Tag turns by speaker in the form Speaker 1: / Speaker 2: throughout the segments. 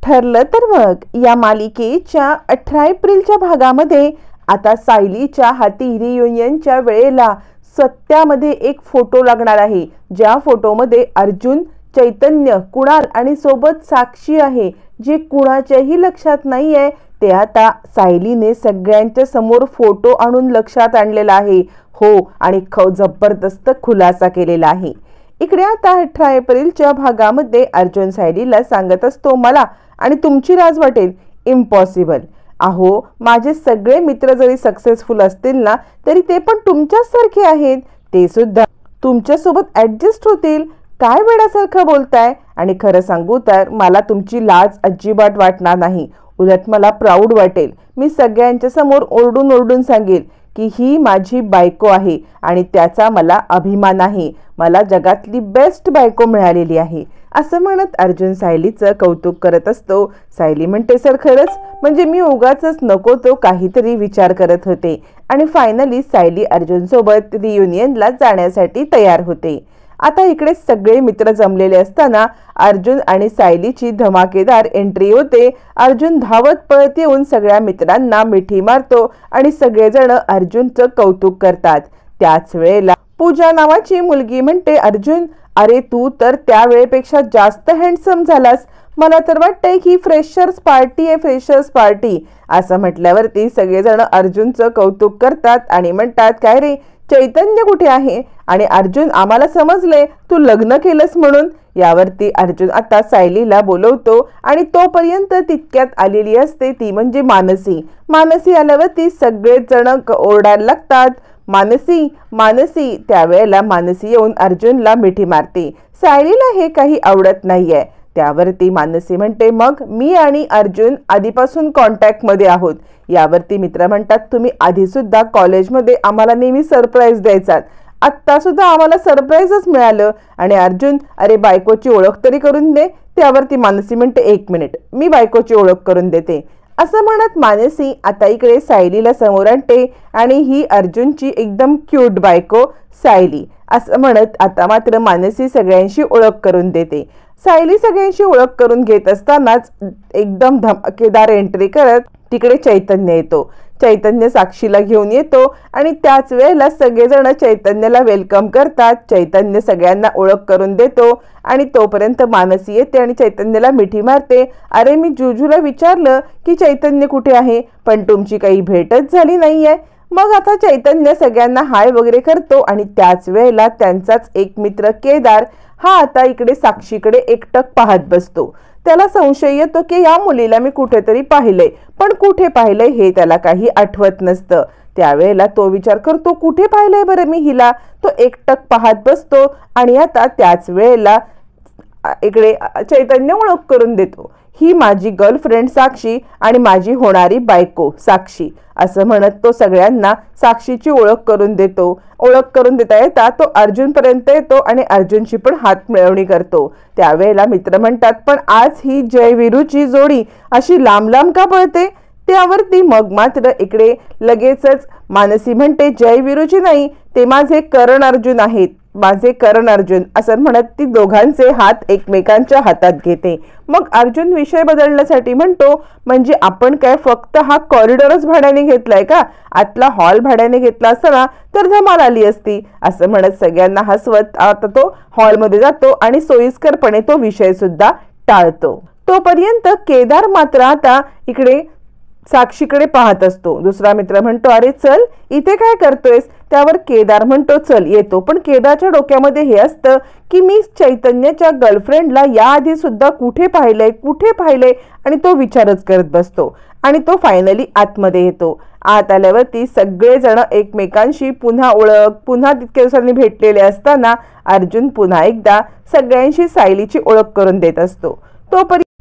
Speaker 1: ठरलं तर मग या मालिकेच्या 18 एप्रिलच्या भागामध्ये आता सायलीच्या हाती रियुनियनच्या वेळेला सत्यामध्ये एक फोटो लागणार आहे, ज्या फोटोमध्ये अर्जुन, चैतन्य, कुणाल आणि सोबत साक्षी आहे, जे कुणाच्याही लक्षात नाहीये ते आता सायलीने सगळ्यांच्या समोर फोटो आणून लक्षात आणलेला आहे। हो, आणि जबरदस्त खुलासा केलेला आहे। इकडे आता 18 एप्रिलच्या भागामध्ये अर्जुन सायलीला सांगत असतो, मला आणि तुमची लाज वाटेल, इम्पॉसिबल। अहो, माझे सगळे मित्र जरी सक्सेसफुल असतील ना तरी ते पण तुमच्याच सारखे आहेत, ते सुद्धा तुमच्यासोबत ऍडजस्ट होतील। काय वेड्यासारखं बोलताय? आणि खरं सांगू तर मला तुमची लाज अजिबात वाटणार नाही, उलट मला प्राऊड वाटेल। मी सगळ्यांच्या समोर ओरडून ओरडून सांगेल की ही माझी बायको आहे आणि त्याचा मला अभिमान आहे, मला जगातली बेस्ट बायको मिळालेली आहे, असं म्हणत अर्जुन सायलीचं कौतुक करत असतो। सायली म्हणते, सर खरंच, म्हणजे मी उगाचच नको तो काहीतरी विचार करत होते। आणि फायनली सायली अर्जुन सोबत रियुनियनला जाण्यासाठी तयार होते। आता इकडे सगळे मित्र जमलेले असताना अर्जुन आणि सायलीची धमाकेदार एंट्री होते। अर्जुन धावत पळत येऊन सगळ्या मित्रांना मिठी मारतो आणि सगळेजण अर्जुनचं कौतुक करतात। त्याच वेळेला पूजा नावाची मुलगी म्हणते, अर्जुन अरे तू तर त्या वेळेपेक्षा जास्त हँडसम झालास, मला तर वाटतंय ही फ्रेशर्स पार्टी आहे, फ्रेशर्स पार्टी। असं म्हटल्यावरती सगळेजण अर्जुनचं कौतुक करतात आणि म्हणतात, काय रे चैतन्य कुठे आहे? आणि अर्जुन, आम्हाला समजले तू लग्न केलंस म्हणून। यावरती अर्जुन आता सायलीला बोलवतो आणि तोपर्यंत तितक्यात आलेली असते ती म्हणजे मानसी। मानसी आल्यावरती सगळेच जण ओरडायला लागतात, मानसी मानसी। त्यावेळेला मानसी येऊन अर्जुनला मिठी मारते। सायलीला हे काही आवडत नाहीये। त्यावरती मानसी म्हणते, मग मी आणि अर्जुन आधीपासून कॉन्टॅक्टमध्ये आहोत। यावरती मित्र म्हणतात, तुम्ही आधी सुद्धा कॉलेजमध्ये आम्हाला नेहमी सरप्राईज द्यायचात, आत्ता सुद्धा आम्हाला सरप्राईजच मिळालं। आणि अर्जुन, अरे बायकोची ओळख तरी करून दे। त्यावरती मानसी म्हणते, एक मिनिट, मी बायकोची ओळख करून देते। असं म्हणत मानसी आता इकडे सायलीला समोर आणते आणि ही अर्जुनची एकदम क्यूट बायको सायली, असं म्हणत आता मात्र मानसी सगळ्यांशी ओळख करून देते। सायली सगळ्यांशी ओळख करून घेत असतानाच एकदम धमाकेदार एंट्री करत तिकडे चैतन्य येतो। चैतन्य साक्षीला घेऊन येतो आणि त्याच वेळेला सगळेजण चैतन्याला वेलकम करतात। चैतन्य सगळ्यांना ओळख करून देतो आणि तोपर्यंत मानसी येते आणि चैतन्याला मिठी मारते। अरे मी जुजूला विचारलं की चैतन्य कुठे आहे, पण तुमची काही भेटच झाली नाहीये। मग आता चैतन्य सगळ्यांना हाय वगैरे करतो आणि त्याच वेळेला त्यांचाच एक मित्र केदार हा आता इकडे साक्षीकडे एकटक पाहत बसतो। त्याला संशय येतो की या मुलीला मी कुठेतरी पाहिलंय, पण कुठे पाहिलंय हे त्याला काही आठवत नसतं। त्यावेळेला तो विचार करतो, कुठे पाहिलंय बरं मी हिला? तो एकटक पाहत बसतो आणि आता त्याच वेळेला इकडे चैतन्य ओळख करून देतो, ही माझी गर्लफ्रेंड साक्षी आणि माझी होणारी बायको साक्षी, असं म्हणत तो सगळ्यांना साक्षीची ओळख करून देतो। ओळख करून देता येता तो अर्जुन पर्यंत येतो आणि अर्जुनची पण हात मिळवणी करतो। त्यावेळेला मित्र म्हणतात, पण आज ही जय वीरूची जोडी अशी लांब लांब का पळते? त्यावरती मग मात्र इकडे लगेचच मानसी म्हणते, जय वीरूची नाही, ते माझे करण अर्जुन आहेत, माझे करण अर्जुन, असं म्हणत ती दोघांचे हात एकमेकांच्या हातात घेते। मग अर्जुन विषय बदलण्यासाठी म्हणतो, म्हणजे आपण काय फक्त हा कॉरिडॉरच भाड्याने घेतलाय का? आतला हॉल भाड्याने घेतला असता तर धमाल आली असती। असं म्हणत सगळ्यांना हसवत आता तो हॉलमध्ये जातो आणि सोयीस्करपणे तो विषय सुद्धा टाळतो। तोपर्यंत केदार मात्र आता इकडे साक्षीकडे पाहत असतो। दुसरा मित्र म्हणतो, अरे चल, इथे काय करतोयस? त्यावर केदार म्हणतो, चल येतो। पण केदारच्या डोक्यामध्ये हे असतं की मी चैतन्याच्या गर्लफ्रेंडला याआधी सुद्धा कुठे पाहिलंय आणि तो विचारच करत बसतो आणि तो फायनली आतमध्ये येतो। आत आल्यावरती सगळेजण एकमेकांशी पुन्हा तितक्या दिवसांनी भेटलेले असताना अर्जुन पुन्हा एकदा सगळ्यांशी सायलीची ओळख करून देत असतो।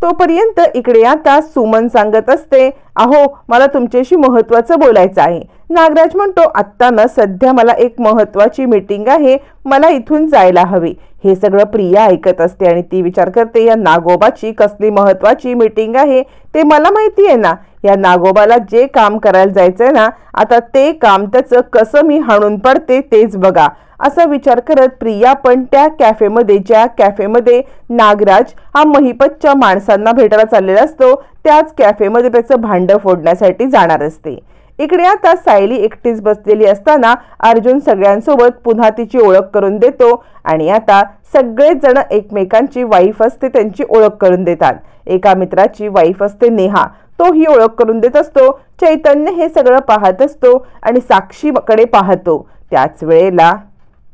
Speaker 1: तोपर्यंत इकडे आता सुमन सांगत असते, अहो मला तुमच्याशी महत्त्वाचं बोलायचं आहे। नागराज म्हणतो आत्ता ना सध्या मला एक महत्वाची मीटिंग आहे, मला इथून जायला हवे. हे सगळं प्रिया ऐकत असते आणि ती विचार करते या नागोबाची कसली महत्वाची मीटिंग आहे ते मला माहिती आहे ना. या नागोबाला जे काम करायला जायचंय ना आता ते काम त्याचं कसं मी हाणून पडते तेच बघा, असा विचार करत प्रिया पण त्या कॅफेमध्ये, ज्या कॅफेमध्ये नागराज हा महिपतच्या माणसांना भेटायला चाललेला असतो त्याच कॅफेमध्ये त्याचं भांडं फोडण्यासाठी जाणार असते. इकडे आता सायली एकटीच बसलेली असताना अर्जुन सगळ्यांसोबत पुन्हा तिची ओळख करून देतो आणि आता सगळेच जण एकमेकांची वाईफ असते त्यांची ओळख करून देतात. एका मित्राची वाईफ असते नेहा, तो ही ओळख करून देत असतो. चैतन्य हे सगळं पाहत असतो आणि साक्षीकडे पाहतो. त्याच वेळेला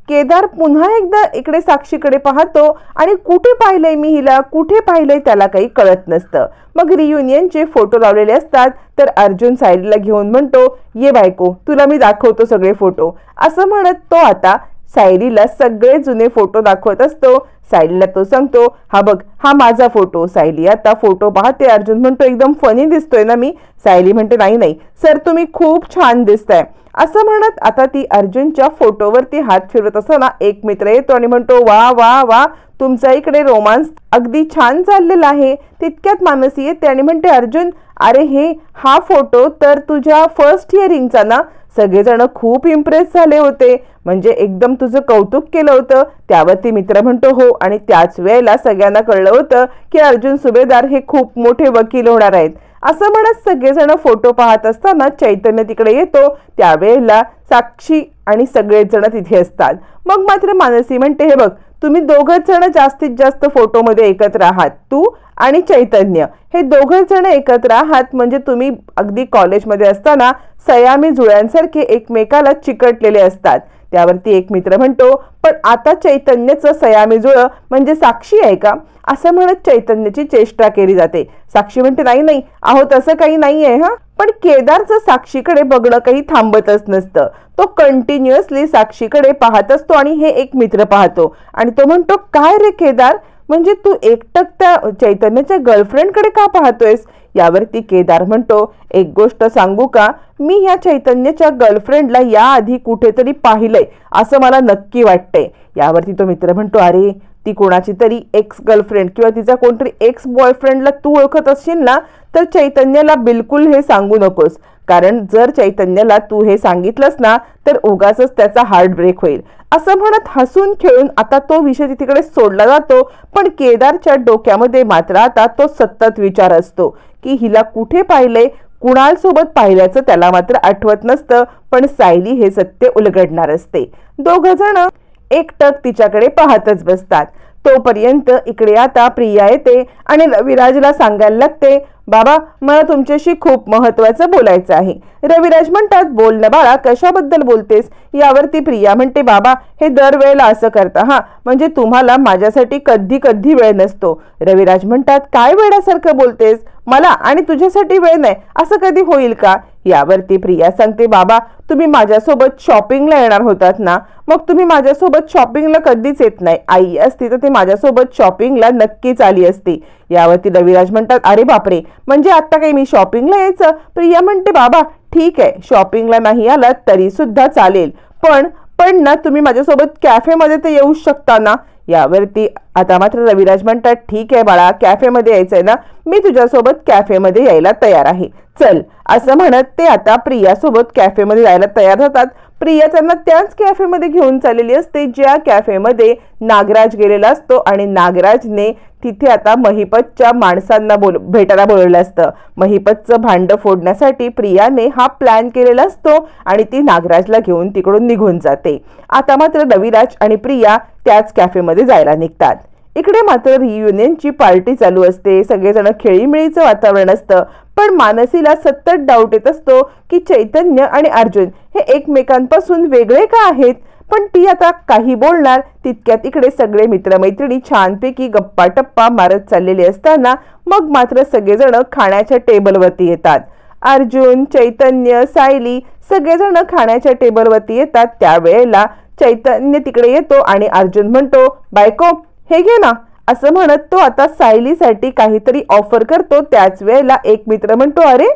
Speaker 1: केदार पुन्हा एकदा इकडे साक्षीकडे पाहतो आणि कुठे पाहिलंय मी हिला, कुठे पाहिलंय त्याला काही कळत नसतं. मग रियुनियनचे फोटो लावलेले असतात तर अर्जुन सायलीला घेऊन म्हणतो ये बायको तुला मी दाखवतो सगळे फोटो, असं म्हणत तो आता सायलीला सगळे जुने फोटो दाखवत असतो. सायलीला तो सांगतो हा बघ हा माझा फोटो. सायली आता फोटो पाहते. अर्जुन म्हणतो एकदम फनी दिसतोय ना मी. सायली म्हणते नाही नाही सर तुम्ही खूप छान दिसताय, असं म्हणत आता ती अर्जुनच्या फोटोवरती हात फिरवत असताना एक मित्र येतो आणि म्हणतो वा वा वा तुमचा इकडे रोमांस अगदी छान चाललेला आहे. तितक्यात मानसी येते आणि म्हणते अर्जुन अरे हा फोटो तर तुझ्या फर्स्ट हिअरिंगचा ना, सगळेजण खूप इम्प्रेस झाले होते, म्हणजे एकदम तुझं कौतुक केलं होतं. त्यावरती मित्र म्हणतो हो, आणि त्याच वेळेला सगळ्यांना कळलं होतं की अर्जुन सुभेदार हे खूप मोठे वकील होणार आहेत. असं म्हणत सगळेजण फोटो पाहत असताना चैतन्य तिकडे येतो. त्यावेळेला साक्षी आणि सगळेच जण तिथे असतात. मग मात्र मानसी म्हणते हे बघ तुम्ही दोघंच जण जास्तीत जास्त फोटोमध्ये एकत्र आहात, तू आणि चैतन्य हे दोघंच जण एकत्र आहात, म्हणजे तुम्ही अगदी कॉलेजमध्ये असताना सयामी जुळ्यांसारखे एकमेकाला चिकटलेले असतात. त्यावरती एक मित्र म्हणतो पण आता चैतन्यचं सयामी जुळं म्हणजे साक्षी आहे का, असं म्हणत चैतन्याची चेष्टा केली जाते. साक्षी म्हणते नाही नाही अहो तसं काही नाहीये हा. पण केदारचं साक्षीकडे बघणं काही थांबतच नसतं. तो कंटिन्युअसली साक्षीकडे पाहत असतो आणि हे एक मित्र पाहतो आणि तो म्हणतो काय रे केदार, म्हणजे तू एकटक त्या चैतन्याच्या गर्लफ्रेंडकडे का पाहतोयस. यावरती केदार म्हणतो एक गोष्ट सांगू का, मी ह्या चैतन्याच्या गर्लफ्रेंडला याआधी कुठेतरी पाहिलंय असं मला नक्की वाटतंय. यावरती तो मित्र म्हणतो अरे ती कोणाची तरी एक्स गर्लफ्रेंड किंवा तिचा कोणतरी एक्स बॉयफ्रेंडला तू ओळखत असशील ना तर चैतन्याला बिलकुल हे सांगू नकोस, कारण जर चैतन्याला तू हे सांगितलंस ना तर उगाचच त्याचा हार्ट ब्रेक होईल. असं म्हणत हसून खेळून आता तो विषय तिकडे सोडला जातो. पण केदारच्या डोक्यामध्ये मात्र आता तो सतत विचार असतो की हिला कुठे पाहिलंय, कुणालसोबत पाहिल्याचं त्याला मात्र आठवत नसतं. पण सायली हे सत्य उलगडणार असते. दोघं जण एकटक तिच्याकडे पाहतच बसतात. तोपर्यंत इकडे आता प्रिया येते आणि रविराजला सांगायला लागते बाबा मला तुमच्याशी खूप महत्वाचं बोलायचं आहे. रविराज म्हणतात बोल ना बाळा कशाबद्दल बोलतेस. यावरती प्रिया म्हणते बाबा हे दरवेळेला असं करता हा, म्हणजे तुम्हाला माझ्यासाठी कधी कधी वेळ नसतो. रविराज म्हणतात काय वेळासारखं बोलतेस, मला आणि तुझ्यासाठी वेळ नाही असं कधी होईल का. यावरती प्रिया सांगते बाबा तुम्ही माझ्यासोबत शॉपिंगला येणार होतात ना, मग तुम्ही माझ्यासोबत शॉपिंगला कधीच येत नाही. आई असती तर ते माझ्यासोबत शॉपिंगला नक्कीच आली असती. यावरती रविराज म्हणतात अरे बापरे म्हणजे आता काही मी शॉपिंगला यायचं. प्रिया म्हणते बाबा ठीक आहे शॉपिंगला नाही आलात तरी सुद्धा चालेल, पण ना तुम्ही माझ्यासोबत कॅफेमध्ये तर येऊ शकता ना. यावरती आता मात्र रविराज म्हणतात ठीक आहे बाळा कॅफेमध्ये यायचंय ना, मी तुझ्यासोबत कॅफेमध्ये यायला तयार आहे चल. असं म्हणत ते आता प्रियासोबत कॅफेमध्ये जायला तयार होतात. प्रिया त्यांना त्याच कॅफेमध्ये घेऊन चाललेली असते ज्या कॅफेमध्ये नागराज गेलेला असतो आणि नागराजने तिथे आता महिपतच्या माणसांना भेटायला बोलवलं असतं. महिपतचं भांडं फोडण्यासाठी प्रियाने हा प्लॅन केलेला असतो आणि ती नागराजला घेऊन तिकडून निघून जाते. आता मात्र रविराज आणि प्रिया त्याच कॅफेमध्ये जायला निघतात. इकडे मात्र रियुनियनची पार्टी चालू असते. सगळेजण खेळीमेळीचं वातावरण असतं. पण मानसीला सतत डाऊट येत असतो की चैतन्य आणि अर्जुन हे एकमेकांपासून वेगळे का आहेत. पण ती आता काही बोलणार तितक्यात इकडे सगळे मित्रमैत्रिणी छानपैकी गप्पा टप्पा मारत चाललेले असताना मग मात्र सगळेजण खाण्याच्या टेबलवरती येतात. अर्जुन चैतन्य सायली सगळेजण खाण्याच्या टेबलवरती येतात. त्यावेळेला चैतन्य तिकडे येतो आणि अर्जुन म्हणतो बायको हे घे ना, असं म्हणत तो आता सायलीसाठी काहीतरी ऑफर करतो. त्याच वेळेला एक मित्र म्हणतो अरे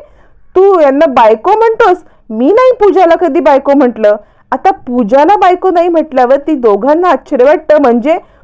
Speaker 1: तू यांना बायको म्हणतोस, मी नाही पूजाला कधी बायको म्हटलं. आता पूजाला बायको नाही म्हटल्यावर ती दोघांना आश्चर्य वाटतं.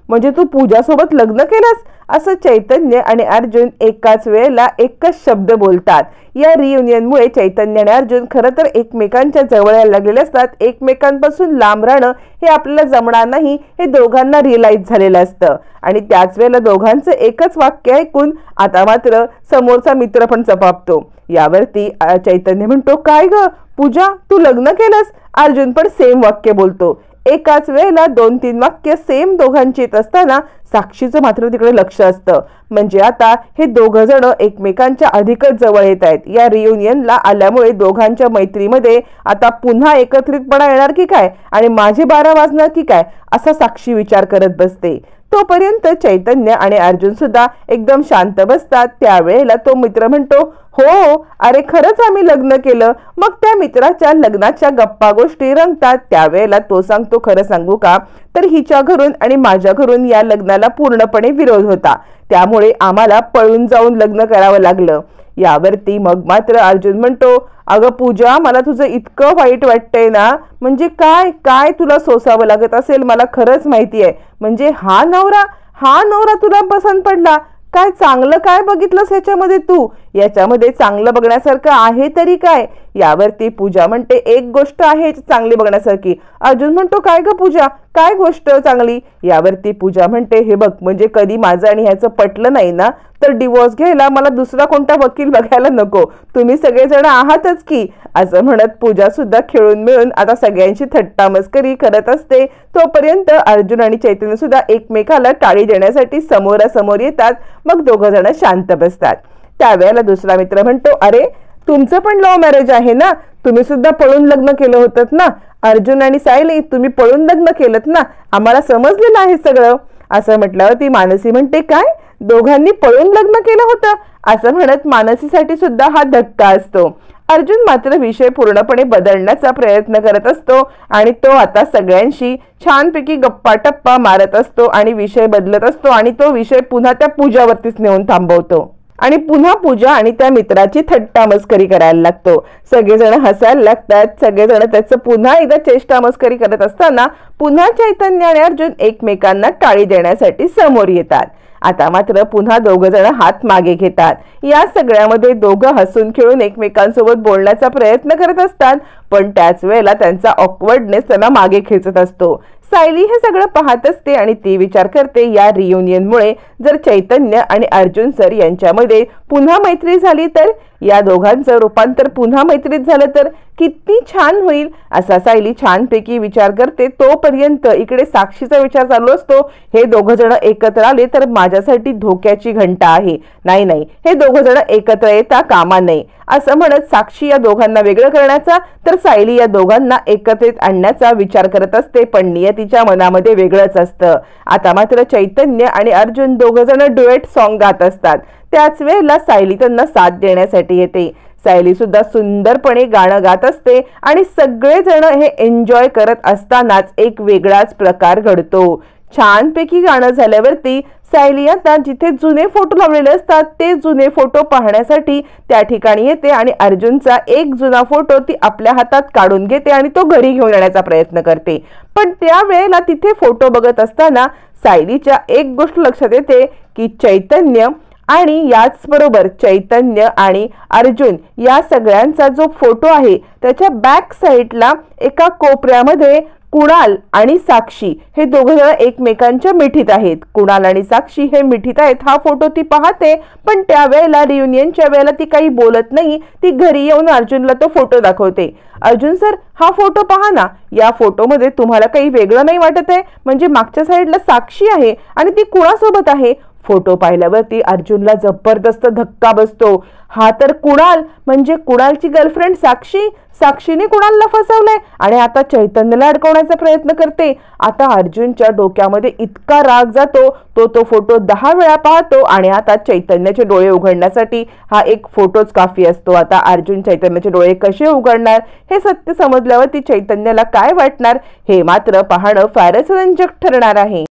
Speaker 1: म्हणजे तू पूजासोबत लग्न केलंस असं चैतन्य आणि अर्जुन एकाच वेळेला एकच शब्द बोलतात. या रियुनियनमुळे चैतन्य आणि अर्जुन खरं तर एकमेकांच्या जवळ यायला लागलेले असतात. एकमेकांपासून लांब राहणं हे आपल्याला जमणार नाही हे दोघांना रिअलाइज झालेलं असतं. आणि त्याच वेळेला दोघांचं एकच वाक्य ऐकून आता मात्र समोरचा मित्र पण चपापतो. यावरती चैतन्य म्हणतो, काय ग पूजा, तू लग्न केलंस? अर्जुन पण सेम वाक्य बोलतो. एकाच वेळेला 2-3 वाक्य सेम दोघांची येत असताना साक्षीचं मात्र तिकडे लक्ष असतं. म्हणजे आता हे दोघं जण एकमेकांच्या अधिकच जवळ येत आहेत. या रियुनियनला आल्यामुळे दोघांच्या मैत्रीमध्ये आता पुन्हा एकत्रितपणा येणार की काय आणि माझे 12 वाजणार की काय असा साक्षी विचार करत बसते. तोपर्यंत चैतन्य आणि अर्जुन सुद्धा एकदम शांत बसतात. त्यावेळेला तो मित्र म्हणतो, हो अरे खरंच आम्ही लग्न केलं. मग त्या मित्राच्या लग्नाच्या गप्पा गोष्टी रंगतात. त्यावेळेला तो सांगतो, खरं सांगू का, तर हिच्या घरून आणि माझ्या घरून या लग्नाला पूर्णपणे विरोध होता. त्यामुळे आम्हाला पळून जाऊन लग्न करावं लागलं. यावरती मग मात्र अर्जुन म्हणतो, अगं पूजा, मला तुझं इतकं वाईट वाटतंय ना. म्हणजे काय काय तुला सोसावं लागत असेल मला खरंच माहिती आहे. म्हणजे हा नवरा तुला पसंत पडला. काय चांगलं काय बघितलंस ह्याच्यामध्ये तू? याच्यामध्ये चांगलं बघण्यासारखं आहे तरी काय? यावरती पूजा म्हणते, एक गोष्ट आहे चांगली बघण्यासारखी. अर्जुन म्हणतो, काय ग पूजा, काय गोष्ट चांगली? यावरती पूजा म्हणते, हे बघ, म्हणजे कधी माझं आणि ह्याचं पटलं नाही ना तर डिवोर्स घ्यायला मला दुसरा कोणता वकील बघायला नको. तुम्ही सगळेजण आहातच की. असं म्हणत पूजा सुद्धा खेळून मिळून आता सगळ्यांची थट्टा मस्करी करत असते. तोपर्यंत अर्जुन आणि चैतन्य सुद्धा एकमेकाला टाळी देण्यासाठी समोरासमोर येतात. मग दोघं जण शांत बसतात. त्यावेळेला दुसरा मित्र म्हणतो, अरे तुमचं पण लव्ह मॅरेज आहे ना? तुम्ही सुद्धा पळून लग्न केलं होतं ना? अर्जुन आणि सायली, तुम्ही पळून लग्न केलं ना? आम्हाला समजलेलं आहे सगळं. असं म्हटल्यावर ती मानसी म्हणते, काय दोघांनी पळून लग्न केलं होतं? असं म्हणत मानसीसाठी सुद्धा हा धक्का असतो. अर्जुन मात्र विषय पूर्णपणे बदलण्याचा प्रयत्न करत असतो आणि तो आता सगळ्यांशी छानपैकी गप्पा टप्पा मारत असतो आणि विषय बदलत असतो आणि तो विषय पुन्हा त्या पूजावरतीच नेऊन थांबवतो आणि पुन्हा पूजा आणि त्या मित्राची थट्टा मस्करी करायला लागतो. सगळेजण हसायला लागतात. सगळेजण त्याचं पुन्हा एकदा चेष्टा मस्करी करत असताना पुन्हा चैतन्य आणि अर्जुन एकमेकांना टाळी देण्यासाठी समोर येतात. आता मात्र पुन्हा दोघं जण हात मागे घेतात. या सगळ्यामध्ये दोघं हसून खेळून एकमेकांसोबत बोलण्याचा प्रयत्न करत असतात. पण त्याच वेळेला त्यांचा ऑकवर्डनेस त्यांना मागे खेचत असतो. सायली हे सगळं पाहत असते आणि ती विचार करते, या रियुनियनमुळे जर चैतन्य आणि अर्जुन सर यांच्यामध्ये पुन्हा मैत्री झाली तर, या दोघांचं रूपांतर पुन्हा मैत्रीत झालं तर किती छान होईल. असा सायली छानपैकी विचार करते. तोपर्यंत इकडे साक्षीचा विचार चालू असतो, हे दोघं जण एकत्र आले तर माझ्यासाठी धोक्याची घंटा आहे. नाही, हे दोघं जण एकत्र येता कामा नये. असं म्हणत साक्षी या दोघांना वेगळं करण्याचा तर सायली या दोघांना एकत्रित आणण्याचा विचार करत असते. पण नियतीच्या मनामध्ये वेगळंच असतं. आता मात्र चैतन्य आणि अर्जुन दोघं जण डुएट सॉन्ग गात असतात. त्याच वेळेला सायली त्यांना साथ देण्यासाठी येते. सायली सुद्धा सुंदरपणे गाणं गात असते आणि सगळेजण हे एन्जॉय करत असतानाच एक वेगळाच प्रकार घडतो. छानपैकी गाणं झाल्यावरती सायली आता जिथे जुने फोटो लावलेले असतात ते जुने फोटो पाहण्यासाठी त्या ठिकाणी येते आणि अर्जुनचा एक जुना फोटो ती आपल्या हातात काढून घेते आणि तो घरी घेऊन येण्याचा प्रयत्न करते. पण त्यावेळेला तिथे फोटो बघत असताना सायलीच्या एक गोष्ट लक्षात येते की चैतन्य आणि याचबरोबर चैतन्य आणि अर्जुन या सगळ्यांचा जो फोटो आहे त्याच्या बॅक साईडला एका कोपऱ्यामध्ये कुणाल आणि साक्षी हे दोघं जण एकमेकांच्या मिठीत आहेत. कुणाल आणि साक्षी हे मिठीत आहेत हा फोटो ती पाहते. पण त्यावेळेला रियुनियनच्या वेळेला ती काही बोलत नाही. ती घरी येऊन अर्जुनला तो फोटो दाखवते. अर्जुन सर, हा फोटो पहा ना. या फोटोमध्ये तुम्हाला काही वेगळं नाही वाटत आहे? म्हणजे मागच्या साईडला साक्षी आहे आणि ती कुणासोबत आहे? फोटो पाहिल्यावरती अर्जुनला जबरदस्त धक्का बसतो. हा तर कुणाल, म्हणजे कुणालची गर्लफ्रेंड साक्षी. साक्षीने कुणालला फसवलंय आणि आता चैतन्यला अडकवण्याचा प्रयत्न करते. आता अर्जुनच्या डोक्यामध्ये इतका राग जातो, तो फोटो 10 वेळा पाहतो आणि आता चैतन्याचे डोळे उघडण्यासाठी हा एक फोटोच काफी असतो. आता अर्जुन चैतन्याचे डोळे कसे उघडणार हे सत्य समजल्यावरती चैतन्याला काय वाटणार हे मात्र पाहणं फारच रंजक ठरणार आहे.